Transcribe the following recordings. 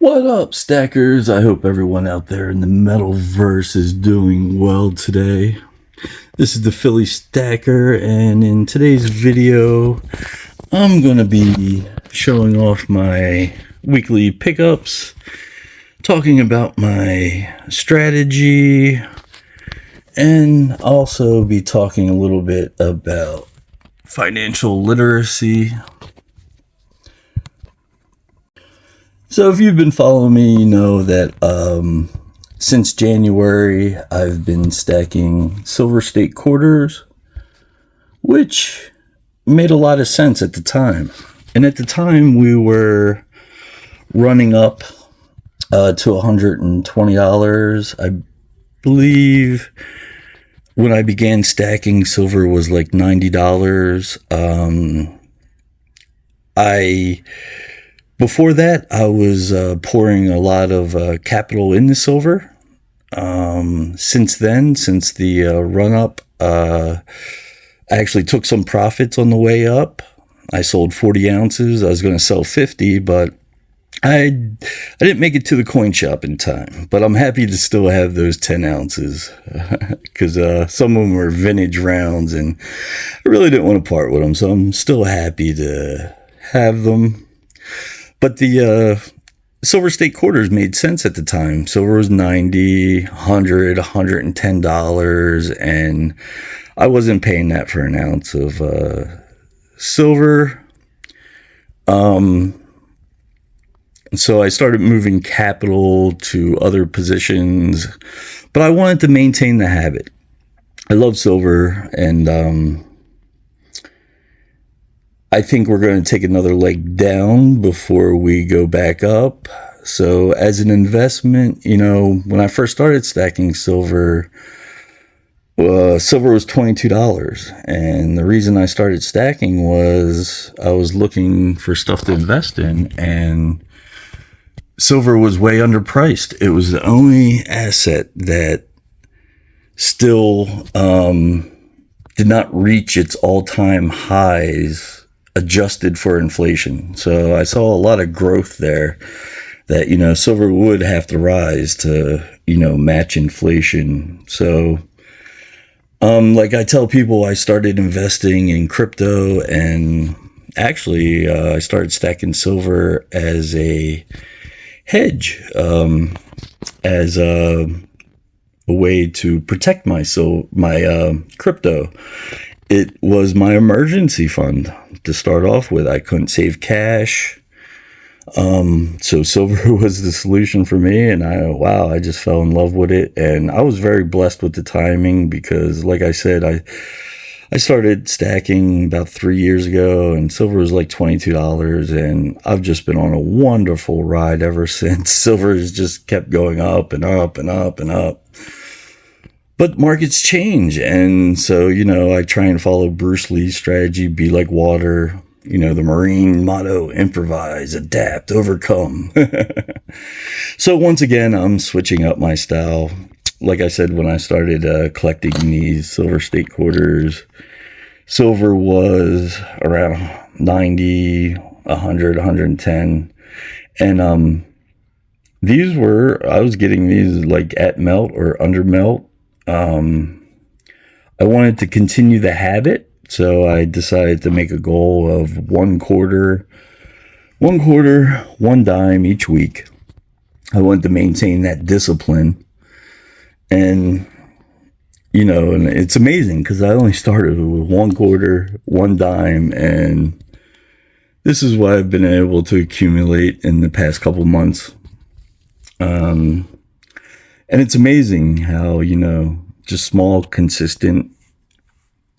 What up, stackers? I hope everyone out there in the metalverse is doing well today. This is the Philly Stacker, and in today's video, I'm going to be showing off my weekly pickups, talking about my strategy, and also be talking a little bit about financial literacy. So if you've been following me, you know that since January, I've been stacking Silver State quarters, which made a lot of sense at the time. And at the time, we were running up to $120. I believe when I began stacking, silver was like $90. Before that, I was pouring a lot of capital into silver. Since then, since the run-up, I actually took some profits on the way up. I sold 40 ounces. I was going to sell 50, but I didn't make it to the coin shop in time. But I'm happy to still have those 10 ounces because some of them were vintage rounds, and I really didn't want to part with them. So I'm still happy to have them. But the Silver State quarters made sense at the time. Silver was $90, $100, $110, and I wasn't paying that for an ounce of silver. So I started moving capital to other positions, but I wanted to maintain the habit. I love silver, and I think we're going to take another leg down before we go back up. So as an investment, you know, when I first started stacking silver, silver was $22. And the reason I started stacking was I was looking for stuff to invest in, and silver was way underpriced. It was the only asset that still did not reach its all-time highs adjusted for inflation. So I saw a lot of growth there that, you know, silver would have to rise to, you know, match inflation. So, like I tell people, I started investing in crypto, and actually, I started stacking silver as a hedge, as a way to protect my crypto. It was my emergency fund to start off with. I couldn't save cash. So silver was the solution for me, and I just fell in love with it. And I was very blessed with the timing because, like I said, I started stacking about 3 years ago, and silver was like $22, and I've just been on a wonderful ride ever since. Silver has just kept going up and up and up and up. But markets change, and so, you know, I try and follow Bruce Lee's strategy, be like water, you know, the Marine motto, improvise, adapt, overcome. So once again, I'm switching up my style. Like I said, when I started collecting these Silver State quarters, silver was around 90, 100, 110. And I was getting these like at melt or under melt. I wanted to continue the habit, so I decided to make a goal of one quarter, one dime each week. I wanted to maintain that discipline, and, you know, and it's amazing because I only started with one quarter, one dime, and this is what I've been able to accumulate in the past couple months. And it's amazing how, you know, just small, consistent,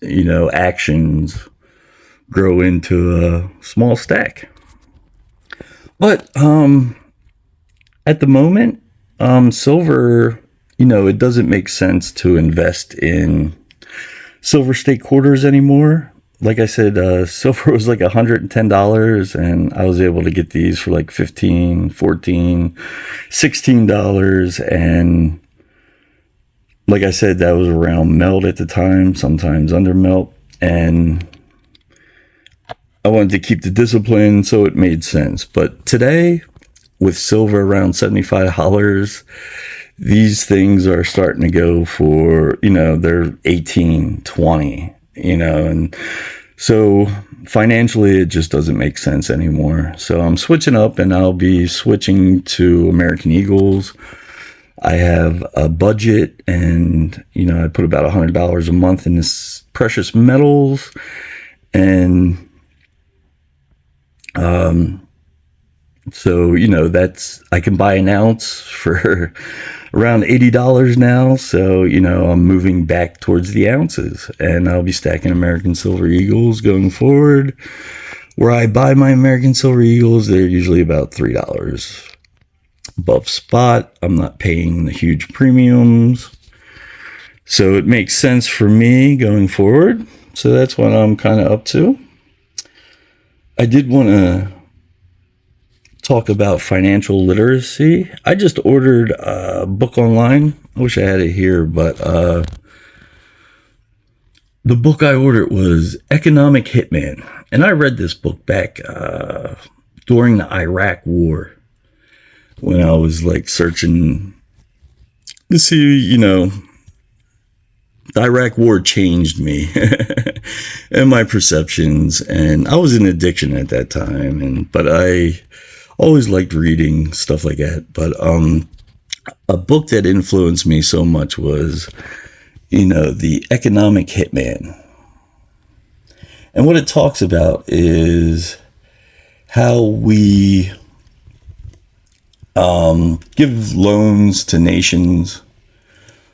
you know, actions grow into a small stack. But at the moment, silver, you know, it doesn't make sense to invest in Silver State quarters anymore. Like I said, silver was like $110, and I was able to get these for like $15, $14, $16. And like I said, that was around melt at the time, sometimes under melt. And I wanted to keep the discipline, so it made sense. But today, with silver around $75, these things are starting to go for, they're 18, 20, and so financially it just doesn't make sense anymore. So I'm switching up, and I'll be switching to American Eagles. I have a budget, and, I put about $100 a month in this precious metals, and so, I can buy an ounce for around $80 now. So, I'm moving back towards the ounces, and I'll be stacking American Silver Eagles going forward. Where I buy my American Silver Eagles, they're usually about $3 above spot. I'm not paying the huge premiums. So it makes sense for me going forward. So that's what I'm kind of up to. I did want to talk about financial literacy. I just ordered a book online. I wish I had it here, but the book I ordered was Economic Hitman. And I read this book back during the Iraq War, when I was searching to see, the Iraq War changed me and my perceptions. And I was in addiction at that time, but I always liked reading stuff like that. But a book that influenced me so much was, The Economic Hitman. And what it talks about is how we give loans to nations,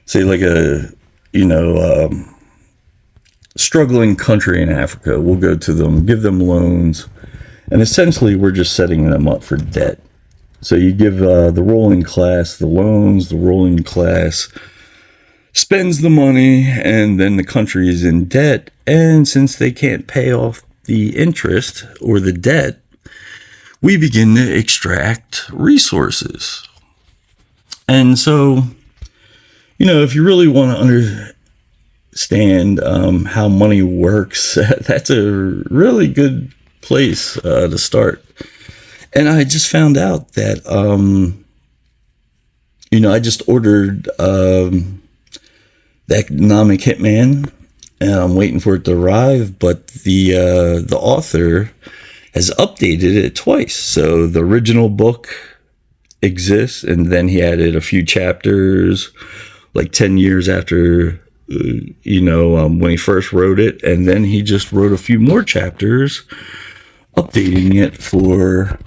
say like a struggling country in Africa. We'll go to them, give them loans, and essentially we're just setting them up for debt. So you give the ruling class the loans, the ruling class spends the money, and then the country is in debt. And since they can't pay off the interest or the debt, we begin to extract resources. And so, if you really want to understand how money works, that's a really good place to start. And I just found out that, I just ordered the Economic Hitman, and I'm waiting for it to arrive, but the author has updated it twice. So the original book exists, and then he added a few chapters, 10 years after, when he first wrote it. And then he just wrote a few more chapters, updating it for,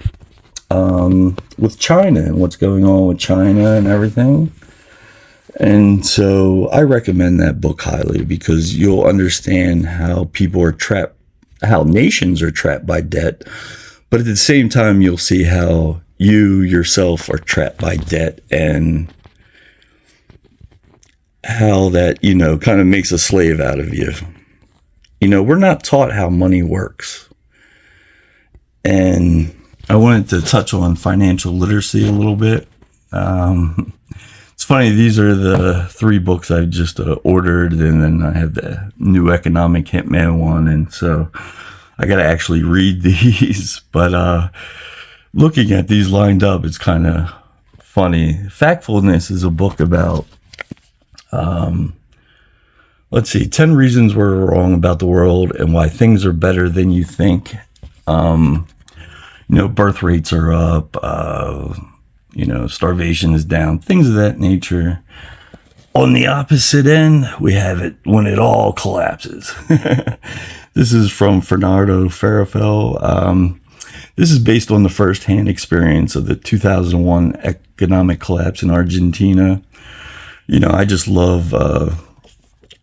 with China and what's going on with China and everything. And so I recommend that book highly, because you'll understand how people are trapped, how nations are trapped by debt, but at the same time, you'll see how you yourself are trapped by debt, and how that, kind of makes a slave out of you. We're not taught how money works. And I wanted to touch on financial literacy a little bit. It's funny, these are the 3 books I just ordered, and then I have the new Economic Hitman one, and so I got to actually read these. But looking at these lined up, it's kind of funny. Factfulness is a book about, 10 Reasons We're Wrong About the World and Why Things Are Better Than You Think. Birth rates are up, starvation is down, things of that nature. On the opposite end, we have it when it all collapses. This is from Fernando Farafel. This is based on the first-hand experience of the 2001 economic collapse in Argentina. I just love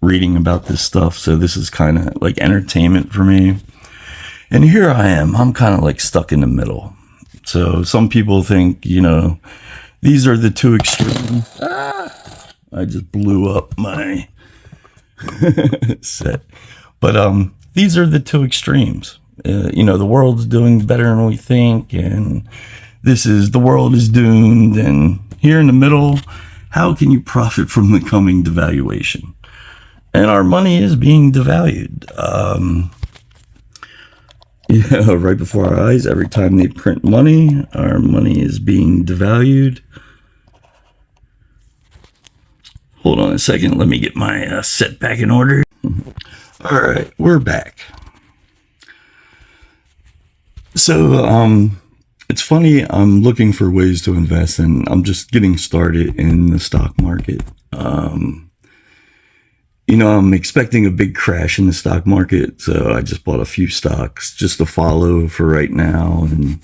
reading about this stuff, so this is kind of like entertainment for me. And here I am. I'm kind of stuck in the middle. So some people think, these are the two extremes. I just blew up my set. But these are the two extremes. The world's doing better than we think, and the world is doomed. And here in the middle, how can you profit from the coming devaluation? And our money is being devalued. Yeah, right before our eyes, every time they print money, our money is being devalued. Hold on a second. Let me get my set back in order. All right, we're back. So, it's funny. I'm looking for ways to invest, and I'm just getting started in the stock market. I'm expecting a big crash in the stock market, so I just bought a few stocks just to follow for right now and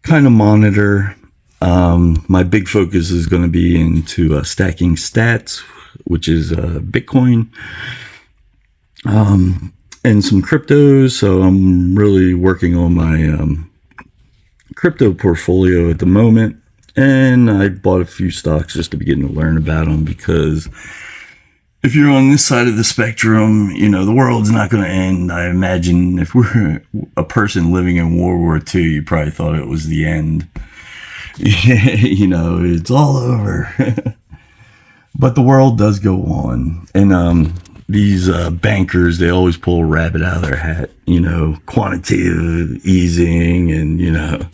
kind of monitor. My big focus is going to be into stacking stats, which is Bitcoin, and some cryptos. So I'm really working on my crypto portfolio at the moment. And I bought a few stocks just to begin to learn about them, because if you're on this side of the spectrum, the world's not going to end. I imagine if we're a person living in World War II, you probably thought it was the end. It's all over. But the world does go on. And these bankers, they always pull a rabbit out of their hat, quantitative easing and.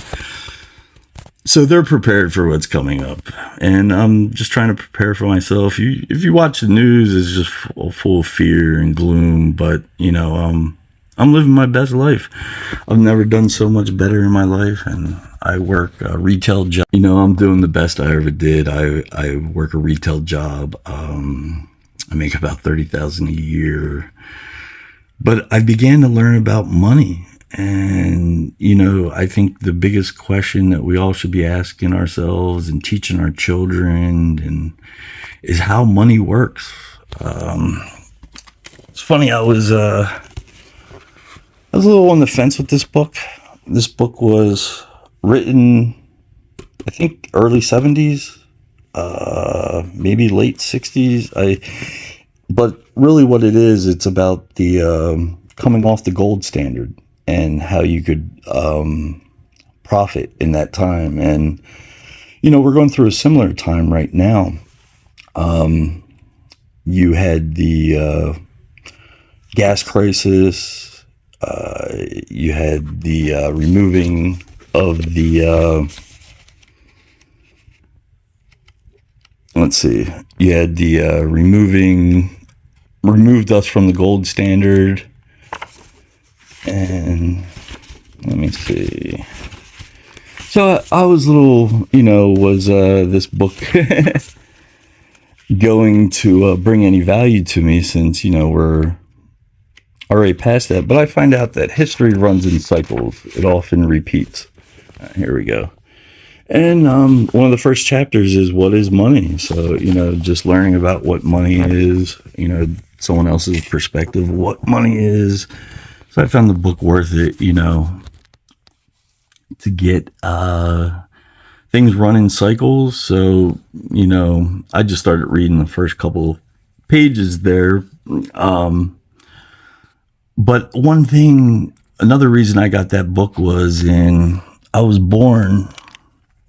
So they're prepared for what's coming up, and I'm just trying to prepare for myself. If you watch the news, it's just full of fear and gloom. But I'm living my best life. I've never done so much better in my life, and I work a retail job. I'm doing the best I ever did. I work a retail job. I make about $30,000 a year, but I began to learn about money. And, I think the biggest question that we all should be asking ourselves and teaching our children is how money works. It's funny, I was a little on the fence with this book. This book was written, I think, early 70s, maybe late 60s. But really what it is, it's about the coming off the gold standard, and how you could profit in that time. And, we're going through a similar time right now. You had the gas crisis. You had the removing of the, you had the removed us from the gold standard. And let me see. So I was a little, was this book going to bring any value to me, since, we're already past that. But I find out that history runs in cycles. It often repeats. Here we go. And one of the first chapters is, what is money? So, just learning about what money is, someone else's perspective of what money is. So I found the book worth it, to get things run in cycles. So, I just started reading the first couple pages there. But another reason I got that book was I was born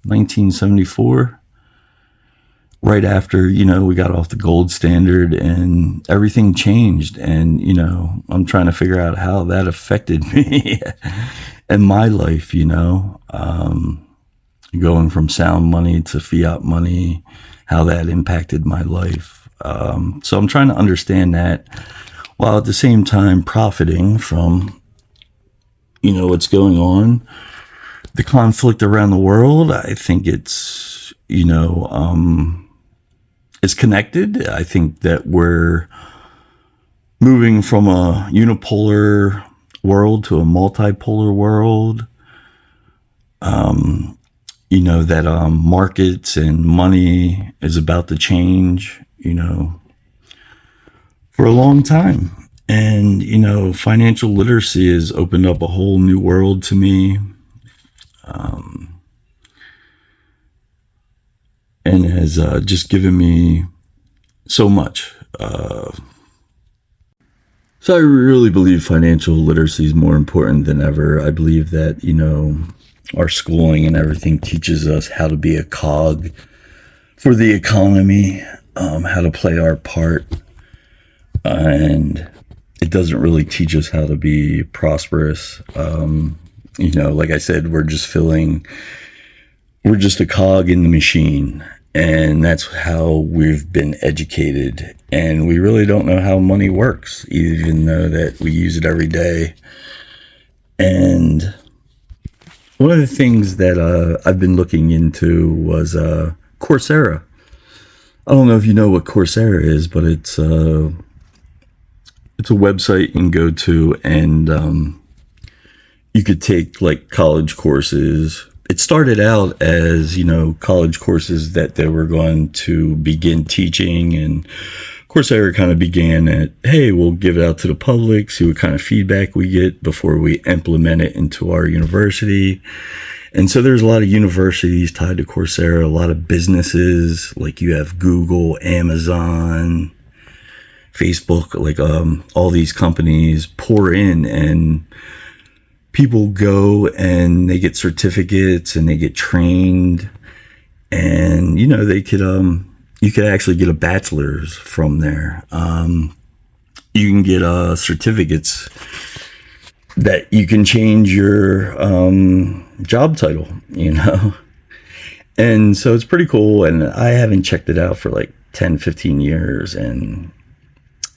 1974. Right after, we got off the gold standard and everything changed. And, I'm trying to figure out how that affected me and my life, going from sound money to fiat money, how that impacted my life. So I'm trying to understand that, while at the same time profiting from, what's going on. The conflict around the world, I think it's, it's connected. I think that we're moving from a unipolar world to a multipolar world. That markets and money is about to change, for a long time. And, financial literacy has opened up a whole new world to me. And has just given me so much. So I really believe financial literacy is more important than ever. I believe that, our schooling and everything teaches us how to be a cog for the economy, how to play our part. And it doesn't really teach us how to be prosperous. Like I said, we're just a cog in the machine. And that's how we've been educated. And we really don't know how money works, even though that we use it every day. And one of the things that I've been looking into was Coursera. I don't know if you know what Coursera is, but it's a website you can go to, and you could take like college courses. It started out as, college courses that they were going to begin teaching, and Coursera kind of began at, hey, we'll give it out to the public, see what kind of feedback we get before we implement it into our university. And so there's a lot of universities tied to Coursera, a lot of businesses, like you have Google, Amazon, Facebook, like all these companies pour in, and people go and they get certificates and they get trained, and they could you could actually get a bachelor's from there. You can get certificates that you can change your job title, and so it's pretty cool. And I haven't checked it out for like 10-15 years, and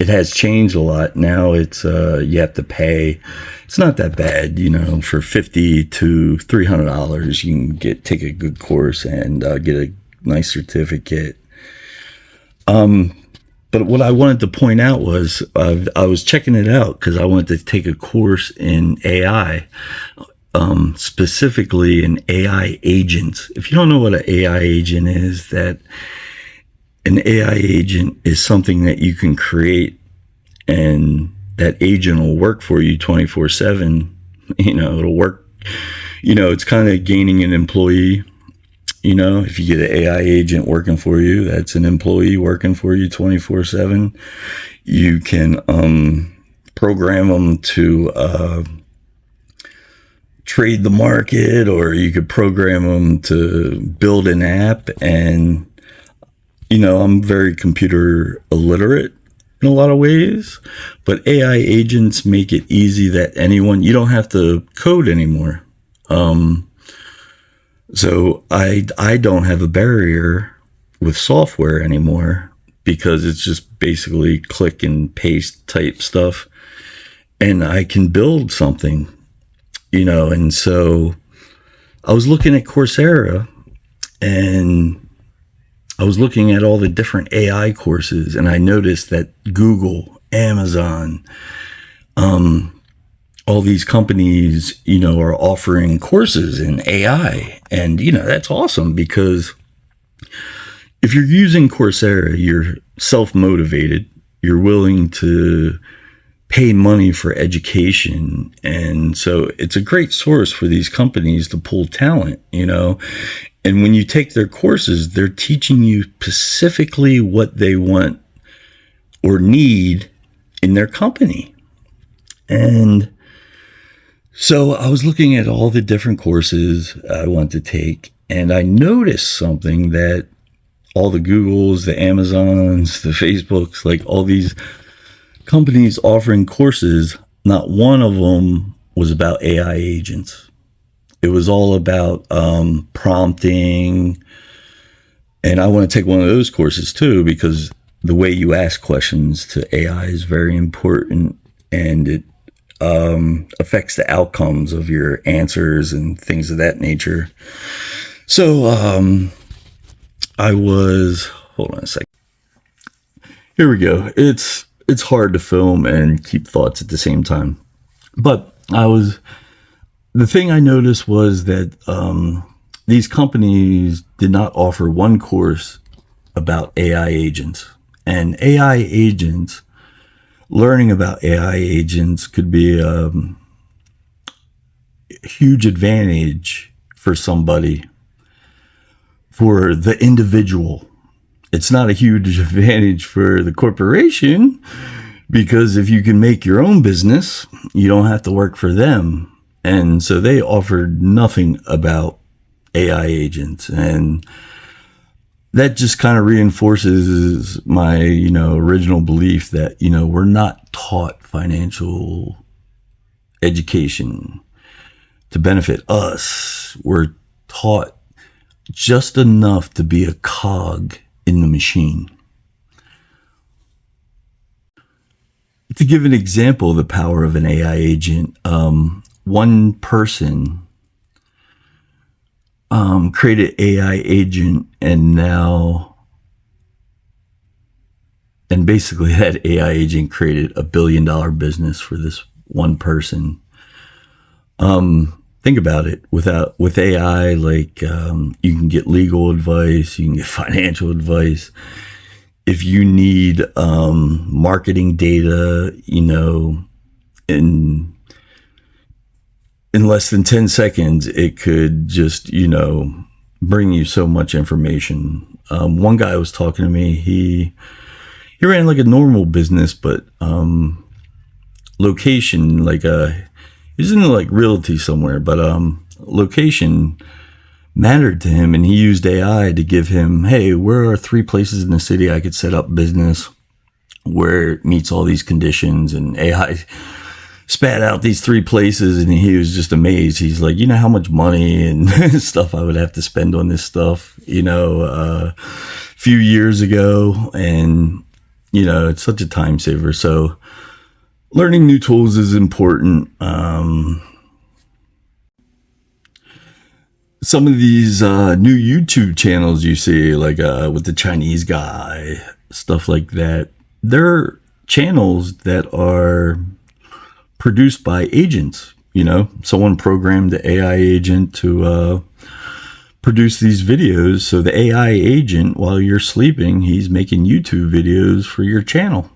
it has changed a lot. Now it's you have to pay. It's not that bad, for $50 to $300 you can take a good course and get a nice certificate. But what I wanted to point out was I was checking it out because I wanted to take a course in AI, specifically in AI agents. If you don't know what an AI agent is, that an AI agent is something that you can create, and that agent will work for you 24/7. It'll work. It's kind of gaining an employee. If you get an AI agent working for you, that's an employee working for you 24/7. You can program them to trade the market, or you could program them to build an app. And I'm very computer illiterate in a lot of ways, but AI agents make it easy that you don't have to code anymore. So I don't have a barrier with software anymore, because it's just basically click and paste type stuff, and I can build something, and so I was looking at Coursera, and I was looking at all the different AI courses, and I noticed that Google, Amazon, all these companies, are offering courses in AI. And, that's awesome, because if you're using Coursera, you're self-motivated, you're willing to pay money for education. And so it's a great source for these companies to pull talent, And when you take their courses, they're teaching you specifically what they want or need in their company. And so I was looking at all the different courses I want to take, and I noticed something, that all the Googles, the Amazons, the Facebooks, like all these companies offering courses, not one of them was about AI agents. It was all about prompting. And I want to take one of those courses too, because the way you ask questions to AI is very important, and it affects the outcomes of your answers and things of that nature. So hold on a second. Here we go. It's hard to film and keep thoughts at the same time. But the thing I noticed was that these companies did not offer one course about AI agents. And AI agents, learning about AI agents could be a huge advantage for somebody, for the individual. It's not a huge advantage for the corporation, because if you can make your own business, you don't have to work for them. And so they offered nothing about AI agents. And that just kind of reinforces my, original belief that, we're not taught financial education to benefit us. We're taught just enough to be a cog in the machine. To give an example of the power of an AI agent, one person created AI agent, and basically that AI agent created $1 billion business for this one person. Think about it. With AI, like you can get legal advice, you can get financial advice. If you need marketing data, in less than 10 seconds, it could just, bring you so much information. One guy was talking to me. He ran like a normal business, but location, like he's in like realty somewhere, but location mattered to him, and he used AI to give him, hey, where are 3 places in the city I could set up business where it meets all these conditions? And AI spat out these 3 places, and he was just amazed. He's like, how much money and stuff I would have to spend on this stuff, a few years ago. And, it's such a time saver. So learning new tools is important. Some of these new YouTube channels you see, like with the Chinese guy, stuff like that, they're channels that are produced by agents. Someone programmed the AI agent to produce these videos. So the AI agent, while you're sleeping, he's making YouTube videos for your channel.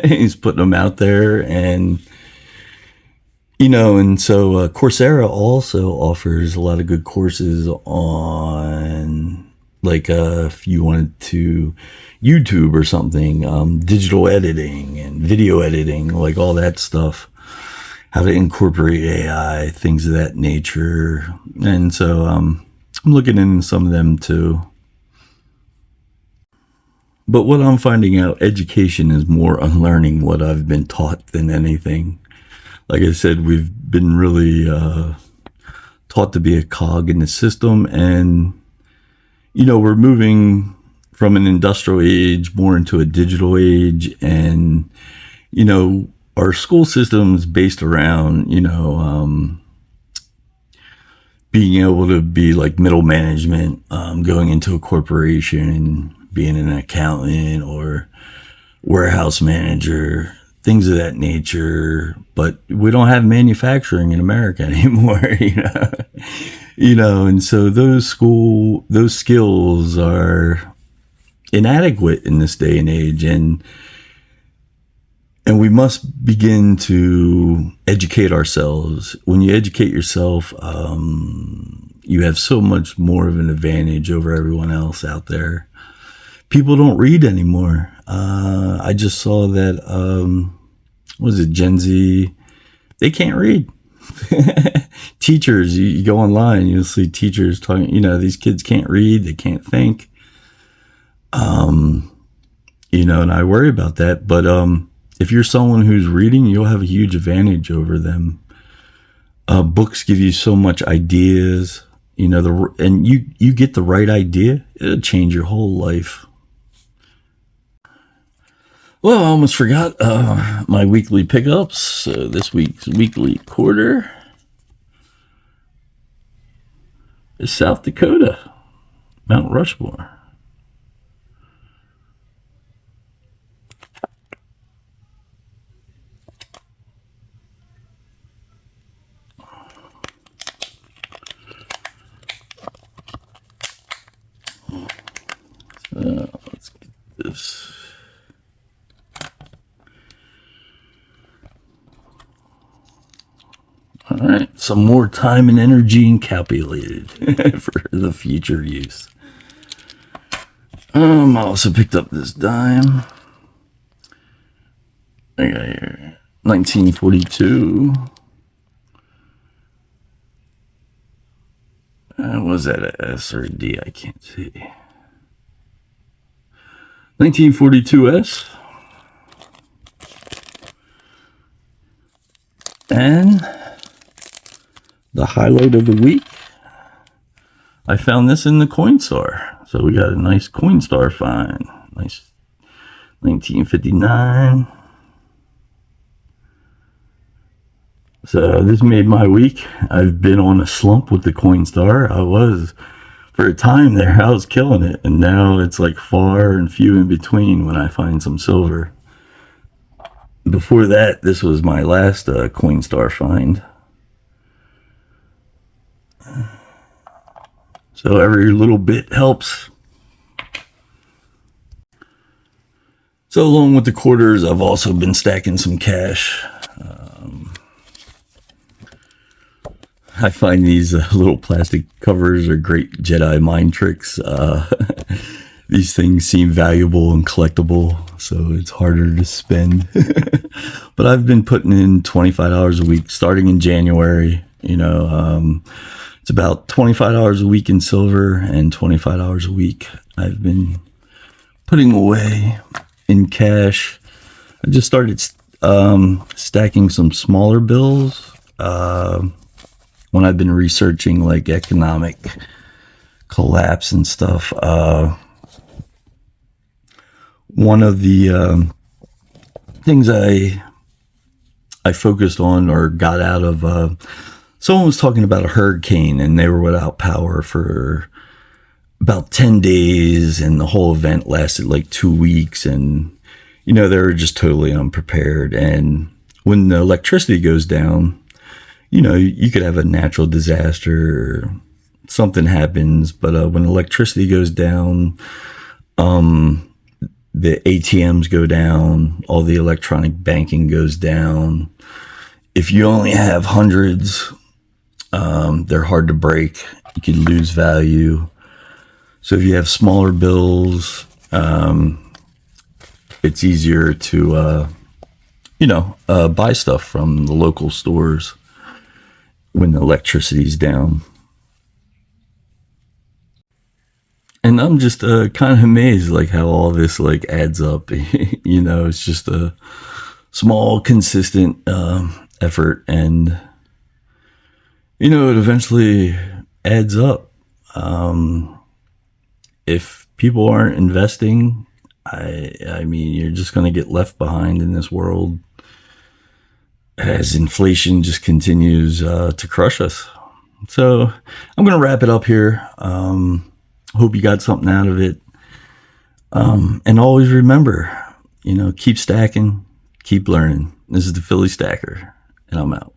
He's putting them out there, and and so Coursera also offers a lot of good courses on, like, if you wanted to YouTube or something, digital editing and video editing, like all that stuff, how to incorporate AI, things of that nature. And so I'm looking into some of them too. But what I'm finding out, education is more unlearning what I've been taught than anything. Like I said, we've been really taught to be a cog in the system, and we're moving from an industrial age more into a digital age, and our school system is based around being able to be like middle management, going into a corporation and being an accountant or warehouse manager, things of that nature. But we don't have manufacturing in America anymore, and so those skills are inadequate in this day and age, and we must begin to educate ourselves. When you educate yourself, you have so much more of an advantage over everyone else out there. People don't read anymore. I just saw that, Gen Z? They can't read. Teachers, you go online, you'll see teachers talking, these kids can't read, they can't think. And I worry about that. But if you're someone who's reading, you'll have a huge advantage over them. Books give you so much ideas, and you get the right idea, it'll change your whole life. Well, I almost forgot my weekly pickups. So this week's weekly quarter is South Dakota, Mount Rushmore. Let's get this. All right, some more time and energy and calculated for the future use. I also picked up this dime. I got here 1942. Was that a S or a D? I can't see. 1942 S. And the highlight of the week, I found this in the Coinstar. So we got a nice Coinstar find. Nice 1959. So this made my week. I've been on a slump with the Coinstar. I was, for a time there, I was killing it. And now it's like far and few in between when I find some silver. Before that, this was my last Coinstar find. So every little bit helps. So along with the quarters, I've also been stacking some cash. I find these little plastic covers are great Jedi mind tricks. These things seem valuable and collectible, so it's harder to spend. But I've been putting in $25 a week starting in January. It's about $25 a week in silver and $25 a week I've been putting away in cash. I just started stacking some smaller bills when I've been researching like economic collapse and stuff. One of the things I focused on or got out of, someone was talking about a hurricane and they were without power for about 10 days and the whole event lasted like 2 weeks, and they were just totally unprepared. And when the electricity goes down, you could have a natural disaster or something happens, but when electricity goes down, the ATMs go down, all the electronic banking goes down. If you only have hundreds, they're hard to break. You can lose value. So if you have smaller bills, it's easier to, buy stuff from the local stores when the electricity's down. And I'm just kind of amazed like how all this like adds up. It's just a small, consistent effort, and it eventually adds up. If people aren't investing, I mean, you're just going to get left behind in this world as inflation just continues to crush us. So I'm going to wrap it up here. Hope you got something out of it. And always remember, keep stacking, keep learning. This is the Philly Stacker, and I'm out.